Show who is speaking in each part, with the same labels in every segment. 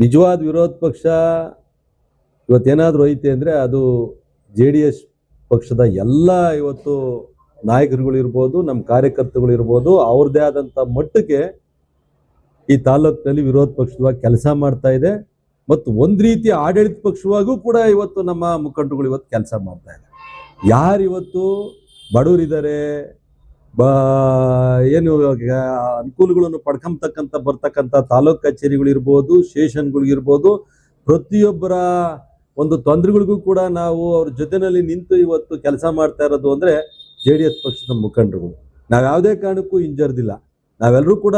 Speaker 1: ನಿಜವಾದ ವಿರೋಧ ಪಕ್ಷ ಇವತ್ತೇನಾದರೂ ಐತೆ ಅಂದರೆ ಅದು JDS ಪಕ್ಷದ ಎಲ್ಲ ಇವತ್ತು ನಾಯಕರುಗಳಿರ್ಬೋದು, ನಮ್ಮ ಕಾರ್ಯಕರ್ತರುಗಳಿರ್ಬೋದು, ಅವ್ರದ್ದೇ ಆದಂಥ ಮಟ್ಟಕ್ಕೆ ಈ ತಾಲೂಕಿನಲ್ಲಿ ವಿರೋಧ ಪಕ್ಷವಾಗಿ ಕೆಲಸ ಮಾಡ್ತಾ ಇದೆ. ಮತ್ತು ಒಂದು ರೀತಿಯ ಆಡಳಿತ ಪಕ್ಷವಾಗೂ ಕೂಡ ಇವತ್ತು ನಮ್ಮ ಮುಖಂಡರುಗಳು ಇವತ್ತು ಕೆಲಸ ಮಾಡ್ತಾ ಇದೆ. ಯಾರು ಇವತ್ತು ಬಡವರಿದ್ದಾರೆ, ಏನು ಅನುಕೂಲಗಳನ್ನು ಬರ್ತಕ್ಕಂಥ ತಾಲೂಕು ಕಚೇರಿಗಳಿರ್ಬೋದು, ಸ್ಟೇಷನ್ಗಳಿರ್ಬೋದು, ಪ್ರತಿಯೊಬ್ಬರ ಒಂದು ತೊಂದರೆಗಳಿಗೂ ಕೂಡ ನಾವು ಅವ್ರ ಜೊತೆಯಲ್ಲಿ ನಿಂತು ಇವತ್ತು ಕೆಲಸ ಮಾಡ್ತಾ ಇರೋದು ಅಂದರೆ JDS ಪಕ್ಷದ ಮುಖಂಡರುಗಳು. ನಾವು ಯಾವುದೇ ಕಾರಣಕ್ಕೂ ಹಿಂಜರಿದಿಲ್ಲ. ನಾವೆಲ್ಲರೂ ಕೂಡ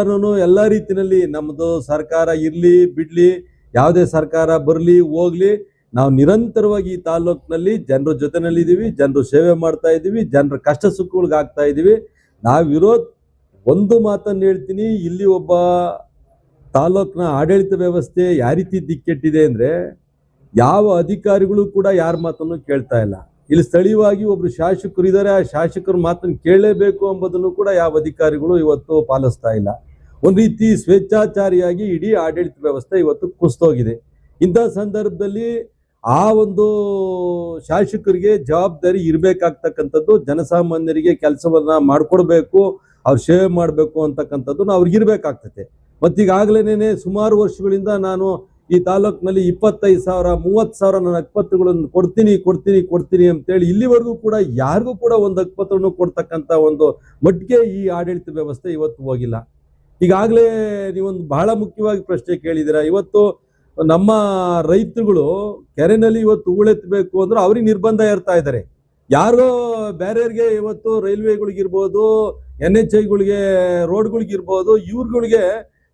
Speaker 1: ಎಲ್ಲ ರೀತಿಯಲ್ಲಿ ನಮ್ಮದು ಸರ್ಕಾರ ಇರಲಿ ಬಿಡಲಿ, ಯಾವುದೇ ಸರ್ಕಾರ ಬರಲಿ ಹೋಗ್ಲಿ, ನಾವು ನಿರಂತರವಾಗಿ ಈ ತಾಲೂಕಿನಲ್ಲಿ ಜನರ ಜೊತೆನಲ್ಲಿದ್ದೀವಿ, ಜನರು ಸೇವೆ ಮಾಡ್ತಾ ಇದ್ದೀವಿ, ಜನರ ಕಷ್ಟ ಸುಖಗಳಿಗೆ ಆಗ್ತಾ ಇದ್ದೀವಿ. ನಾವು ಒಂದು ಮಾತನ್ನು ಹೇಳ್ತೀನಿ, ಇಲ್ಲಿ ಒಬ್ಬ ತಾಲೂಕಿನ ಆಡಳಿತ ವ್ಯವಸ್ಥೆ ಯಾವ ರೀತಿ ದಿಕ್ಕೆಟ್ಟಿದೆ ಅಂದರೆ ಯಾವ ಅಧಿಕಾರಿಗಳು ಕೂಡ ಯಾರ ಮಾತನ್ನು ಕೇಳ್ತಾ ಇಲ್ಲ. ಇಲ್ಲಿ ಸ್ಥಳೀಯವಾಗಿ ಒಬ್ರು ಶಾಸಕರು ಇದ್ದಾರೆ, ಆ ಶಾಸಕರ ಮಾತನ್ನು ಕೇಳಲೇಬೇಕು ಎಂಬುದನ್ನು ಕೂಡ ಯಾವ ಅಧಿಕಾರಿಗಳು ಇವತ್ತು ಪಾಲಿಸ್ತಾ ಇಲ್ಲ. ಒಂದು ರೀತಿ ಸ್ವೇಚ್ಛಾಚಾರಿಯಾಗಿ ಇಡೀ ಆಡಳಿತ ವ್ಯವಸ್ಥೆ ಇವತ್ತು ಕುಸಿದೋಗಿದೆ. ಇಂಥ ಸಂದರ್ಭದಲ್ಲಿ ಆ ಒಂದು ಶಾಸಕರಿಗೆ ಜವಾಬ್ದಾರಿ ಇರಬೇಕಾಗ್ತಕ್ಕಂಥದ್ದು, ಜನಸಾಮಾನ್ಯರಿಗೆ ಕೆಲಸವನ್ನ ಮಾಡಿಕೊಡ್ಬೇಕು, ಅವ್ರು ಸೇವೆ ಮಾಡಬೇಕು ಅಂತಕ್ಕಂಥದ್ದು ಅವ್ರಿಗೆ ಇರಬೇಕಾಗ್ತದೆ. ಮತ್ತೀಗಾಗಲೇ ಸುಮಾರು ವರ್ಷಗಳಿಂದ ನಾನು ಈ ತಾಲೂಕಿನಲ್ಲಿ 25,000 30,000 ನನ್ನ ಅಕ್ಪತ್ರಗಳನ್ನು ಕೊಡ್ತೀನಿ ಅಂತೇಳಿ ಇಲ್ಲಿವರೆಗೂ ಕೂಡ ಯಾರಿಗೂ ಕೂಡ ಒಂದು ಅಕ್ಪತ್ರವನ್ನು ಕೊಡ್ತಕ್ಕಂಥ ಒಂದು ಮಟ್ಟಿಗೆ ಈ ಆಡಳಿತ ವ್ಯವಸ್ಥೆ ಇವತ್ತು ಹೋಗಿಲ್ಲ. ಈಗಾಗಲೇ ನೀವೊಂದು ಬಹಳ ಮುಖ್ಯವಾಗಿ ಪ್ರಶ್ನೆ ಕೇಳಿದ್ದೀರಾ. ಇವತ್ತು ನಮ್ಮ ರೈತರುಗಳು ಕೆರೆನಲ್ಲಿ ಇವತ್ತು ಹೂಳೆತ್ತಬೇಕು ಅಂದ್ರೆ ಅವ್ರಿಗೆ ನಿರ್ಬಂಧ ಇರ್ತಾ ಇದ್ದಾರೆ. ಯಾರೋ ಬೇರೆಯವ್ರಿಗೆ ಇವತ್ತು ರೈಲ್ವೆಗಳಿಗಿರ್ಬೋದು, NHIಗಳಿಗೆ, ರೋಡ್ಗಳಿಗಿರ್ಬೋದು, ಇವ್ರುಗಳಿಗೆ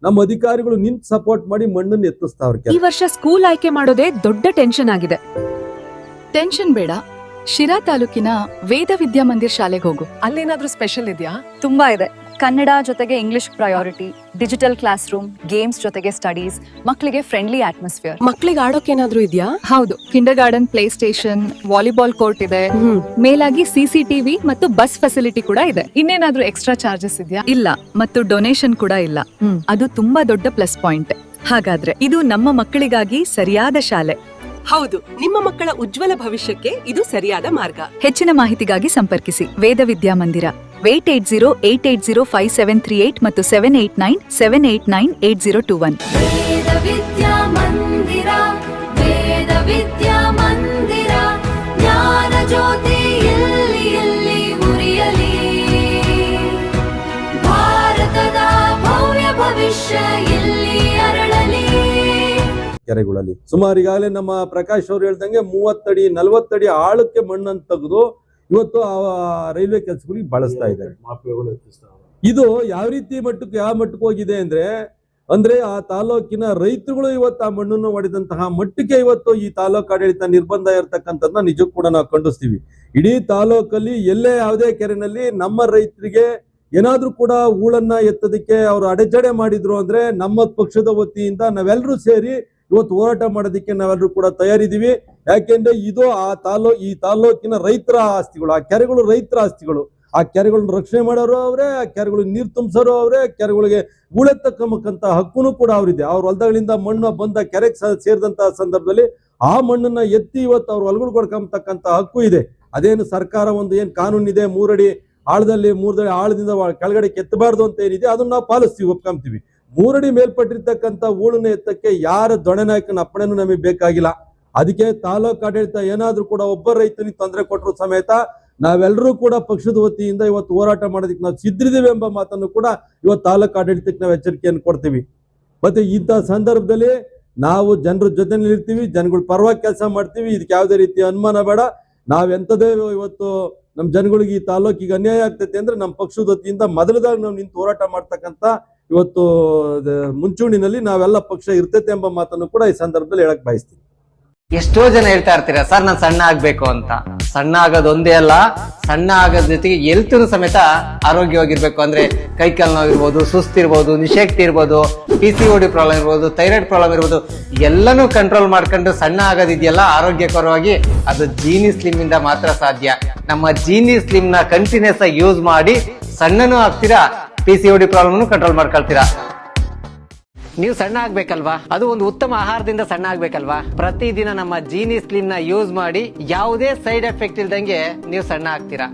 Speaker 1: ನಮ್ಮ ಅಧಿಕಾರಿಗಳು ನಿಂತು ಸಪೋರ್ಟ್ ಮಾಡಿ ಮಣ್ಣನ್ನು ಎತ್ತಿಸ್ತಾವ್ರೆ.
Speaker 2: ಈ ವರ್ಷ ಸ್ಕೂಲ್ ಆಯ್ಕೆ ಮಾಡೋದೇ ದೊಡ್ಡ ಟೆನ್ಷನ್ ಆಗಿದೆ.
Speaker 3: ಟೆನ್ಷನ್ ಬೇಡ, ಶಿರಾ ತಾಲೂಕಿನ ವೇದ ವಿದ್ಯಾಮಂದಿರ್ ಶಾಲೆಗೆ ಹೋಗು.
Speaker 2: ಅಲ್ಲೇನಾದ್ರೂ ಸ್ಪೆಷಲ್ ಇದೆಯಾ?
Speaker 4: ತುಂಬಾ ಇದೆ. ಕನ್ನಡ ಜೊತೆಗೆ English priority, digital class room, games ಜೊತೆಗೆ ಸ್ಟಡೀಸ್, ಮಕ್ಕಳಿಗೆ ಫ್ರೆಂಡ್ಲಿ ಅಟ್ಮಾಸ್ಫಿಯರ್.
Speaker 2: ಮಕ್ಕಳಿಗೆ ಆಡೋಕೇನಾದ್ರೂ ಇದೆಯಾ?
Speaker 3: ಹೌದು, Kinder garden, play station, volleyball court ಇದೆ. ಮೇಲಾಗಿ CCTV ಮತ್ತು ಬಸ್ ಫೆಸಿಲಿಟಿ ಕೂಡ ಇದೆ.
Speaker 2: ಇನ್ನೇನಾದ್ರೂ ಎಕ್ಸ್ಟ್ರಾ ಚಾರ್ಜಸ್ ಇದೆಯಾ?
Speaker 3: ಇಲ್ಲ, ಮತ್ತು ಡೊನೇಷನ್ ಕೂಡ ಇಲ್ಲ. ಅದು ತುಂಬಾ ದೊಡ್ಡ ಪ್ಲಸ್ ಪಾಯಿಂಟ್. ಹಾಗಾದ್ರೆ ಇದು ನಮ್ಮ ಮಕ್ಕಳಿಗಾಗಿ ಸರಿಯಾದ ಶಾಲೆ.
Speaker 2: ಹೌದು, ನಿಮ್ಮ ಮಕ್ಕಳ ಉಜ್ವಲ ಭವಿಷ್ಯಕ್ಕೆ ಇದು ಸರಿಯಾದ ಮಾರ್ಗ.
Speaker 3: ಹೆಚ್ಚಿನ ಮಾಹಿತಿಗಾಗಿ ಸಂಪರ್ಕಿಸಿ ವೇದ ವಿದ್ಯಾಮಂದಿರ 8808805738 ಮತ್ತು 78978988021.
Speaker 5: ವೇದ ವಿದ್ಯಾಮಂದಿರ, ವೇದ ವಿದ್ಯಾಮಂದಿರ, ಜ್ಞಾನ ಜ್ಯೋತಿ ಎಲ್ಲಿ ಎಲ್ಲಿ ಉರಿಯಲಿ, ಭಾರತದ ಭವ್ಯ ಭವಿಷ್ಯ ಎಲ್ಲಿ ಅರಳಲಿ.
Speaker 1: ಕೆರೆಗಳಲ್ಲಿ ಸುಮಾರು ಈಗಾಗಲೇ ನಮ್ಮ ಪ್ರಕಾಶ್ ಅವರು ಹೇಳ್ದಂಗೆ 30 ಅಡಿ 40 ಅಡಿ ಆಳಕ್ಕೆ ಮಣ್ಣನ್ನು ತೆಗೆದು ಇವತ್ತು ಆ ರೈಲ್ವೆ ಕೆಲಸಗಳಿಗೆ ಬಳಸ್ತಾ ಇದ್ದಾರೆ. ಇದು ಯಾವ ರೀತಿ ಯಾವ ಮಟ್ಟಕ್ಕೆ ಹೋಗಿದೆ ಅಂದ್ರೆ ಆ ತಾಲೂಕಿನ ರೈತರುಗಳು ಇವತ್ತು ಆ ಮಣ್ಣನ್ನು ಹೊಡೆದಂತಹ ಮಟ್ಟಕ್ಕೆ ಇವತ್ತು ಈ ತಾಲೂಕು ಆಡಳಿತ ನಿರ್ಬಂಧ ಇರತಕ್ಕಂಥದ್ದನ್ನ ನಿಜಕ್ಕೂ ಕೂಡ ನಾವು ಖಂಡಿಸ್ತೀವಿ. ಇಡೀ ತಾಲೂಕಲ್ಲಿ ಎಲ್ಲೇ ಯಾವುದೇ ಕೆರೆನಲ್ಲಿ ನಮ್ಮ ರೈತರಿಗೆ ಏನಾದ್ರೂ ಕೂಡ ಹೂಳನ್ನ ಎತ್ತೋದಕ್ಕೆ ಅವರು ಅಡೆತಡೆ ಮಾಡಿದ್ರು ಅಂದ್ರೆ ನಮ್ಮ ಪಕ್ಷದ ವತಿಯಿಂದ ನಾವೆಲ್ಲರೂ ಸೇರಿ ಇವತ್ತು ಹೋರಾಟ ಮಾಡೋದಕ್ಕೆ ನಾವೆಲ್ಲರೂ ಕೂಡ ತಯಾರಿದ್ದೀವಿ. ಯಾಕೆಂದ್ರೆ ಇದು ಈ ತಾಲೂಕಿನ ರೈತರ ಆಸ್ತಿಗಳು, ಆ ಕೆರೆಗಳು ರೈತರ ಆಸ್ತಿಗಳು. ಆ ಕೆರೆಗಳನ್ನ ರಕ್ಷಣೆ ಮಾಡೋರು ಅವರೇ, ಆ ಕೆರೆಗಳಿಗೆ ನೀರು ತುಂಬಿಸೋರು ಅವರೇ, ಕೆರೆಗಳಿಗೆ ಹೂಳೆತ್ತಕ್ಕಂತ ಹಕ್ಕುನು ಕೂಡ ಅವರಿದೆ. ಅವ್ರ ಹೊಲಗಳಿಂದ ಮಣ್ಣು ಬಂದ ಕೆರೆಗೆ ಸೇರಿದಂತಹ ಸಂದರ್ಭದಲ್ಲಿ ಆ ಮಣ್ಣನ್ನ ಎತ್ತಿ ಇವತ್ತು ಅವ್ರ ಹೊಲಗಳು ಕೊಡ್ಕೊಂಬತಕ್ಕಂತ ಹಕ್ಕು ಇದೆ. ಅದೇನು ಸರ್ಕಾರ ಒಂದು ಏನ್ ಕಾನೂನಿದೆ, 3 ಅಡಿ ಆಳದಲ್ಲಿ 3 ಅಡಿ ಆಳದಿಂದ ಕೆಳಗಡೆ ಕೆತ್ತಬಾರ್ದು ಅಂತ ಏನಿದೆ ಅದನ್ನ ನಾವು ಪಾಲಿಸ್ತೀವಿ, ಒಪ್ಕೊಂತೀವಿ. 3 ಅಡಿ ಮೇಲ್ಪಟ್ಟಿರ್ತಕ್ಕಂಥ ಹೂಳನ್ನ ಎತ್ತಕ್ಕೆ ಯಾರ ದೊಣೆ ನಾಯಕನ ಅಪ್ಪಣೆನೂ ನಮಗೆ ಬೇಕಾಗಿಲ್ಲ. ಅದಕ್ಕೆ ತಾಲೂಕು ಆಡಳಿತ ಏನಾದ್ರೂ ಕೂಡ ಒಬ್ಬ ರೈತನಿಗೆ ತೊಂದರೆ ಕೊಟ್ಟರು ಸಮೇತ ನಾವೆಲ್ಲರೂ ಕೂಡ ಪಕ್ಷದ ವತಿಯಿಂದ ಇವತ್ತು ಹೋರಾಟ ಮಾಡೋದಕ್ಕೆ ನಾವು ಸಿದ್ಧರಿದ್ದೀವಿ ಎಂಬ ಮಾತನ್ನು ಕೂಡ ಇವತ್ತು ತಾಲೂಕು ಆಡಳಿತಕ್ಕೆ ನಾವು ಎಚ್ಚರಿಕೆಯನ್ನು ಕೊಡ್ತೀವಿ. ಮತ್ತೆ ಇಂಥ ಸಂದರ್ಭದಲ್ಲಿ ನಾವು ಜನರ ಜೊತೆನಲ್ಲಿ ಇರ್ತೀವಿ, ಜನಗಳ ಪರವಾಗಿ ಕೆಲಸ ಮಾಡ್ತೀವಿ. ಇದಕ್ಕೆ ಯಾವುದೇ ರೀತಿಯ ಅನುಮಾನ ಬೇಡ. ನಾವೆಂಥದೇ ಇವತ್ತು ನಮ್ಮ ಜನಗಳಿಗೆ ಈ ತಾಲೂಕಿಗೆ ಅನ್ಯಾಯ ಆಗ್ತೈತೆ ಅಂದ್ರೆ ನಮ್ಮ ಪಕ್ಷದ ವತಿಯಿಂದ ಮೊದಲದಾಗಿ ನಾವು ನಿಂತು ಹೋರಾಟ ಮಾಡ್ತಕ್ಕಂಥ ಇವತ್ತು ಮುಂಚೂಣಿನಲ್ಲಿ ನಾವೆಲ್ಲ ಪಕ್ಷ ಇರ್ತೈತೆ ಎಂಬ ಮಾತನ್ನು ಕೂಡ ಈ ಸಂದರ್ಭದಲ್ಲಿ ಹೇಳಕ್ ಬಯಸ್ತೀನಿ.
Speaker 6: ಎಷ್ಟೋ ಜನ ಹೇಳ್ತಾ ಇರ್ತೀರಾ ಸರ್ ನಾನು ಸಣ್ಣ ಆಗ್ಬೇಕು ಅಂತ. ಸಣ್ಣ ಆಗೋದೊಂದೇ ಅಲ್ಲ, ಸಣ್ಣ ಆಗೋದ್ ಜೊತೆಗೆ ಹೆಲ್ತ್ನು ಸಮೇತ ಆರೋಗ್ಯವಾಗಿರ್ಬೇಕು. ಅಂದ್ರೆ ಕೈಕಾಲು ನೋವು ಇರ್ಬೋದು, ಸುಸ್ತಿರ್ಬೋದು, ನಿಶಕ್ತಿ ಇರ್ಬೋದು, PCOD ಪ್ರಾಬ್ಲಮ್ ಇರ್ಬೋದು, ಥೈರಾಯ್ಡ್ ಪ್ರಾಬ್ಲಮ್ ಇರ್ಬೋದು, ಎಲ್ಲನೂ ಕಂಟ್ರೋಲ್ ಮಾಡ್ಕೊಂಡು ಸಣ್ಣ ಆಗೋದಿದೆಯಲ್ಲ ಆರೋಗ್ಯಕರವಾಗಿ, ಅದು ಜೀನಿ ಸ್ಲಿಮ್ ಇಂದ ಮಾತ್ರ ಸಾಧ್ಯ. ನಮ್ಮ ಜೀನಿ ಸ್ಲಿಮ್ ನ ಕಂಟಿನ್ಯೂಸ್ ಆಗಿ ಯೂಸ್ ಮಾಡಿ ಸಣ್ಣನೂ ಆಗ್ತೀರಾ, PCOD ಪ್ರಾಬ್ಲಮ್ ಕಂಟ್ರೋಲ್ ಮಾಡ್ಕೊಳ್ತೀರಾ. ನೀವು ಸಣ್ಣ ಆಗ್ಬೇಕಲ್ವಾ, ಅದು ಒಂದು ಉತ್ತಮ ಆಹಾರದಿಂದ ಸಣ್ಣ ಆಗ್ಬೇಕಲ್ವಾ. ಪ್ರತಿದಿನ ನಮ್ಮ ಜೀನಿ ಸ್ಲಿಮ್ ನ ಯೂಸ್ ಮಾಡಿ ಯಾವುದೇ ಸೈಡ್ ಎಫೆಕ್ಟ್ ಇಲ್ದಂಗೆ ನೀವು ಸಣ್ಣ ಆಗ್ತೀರಾ.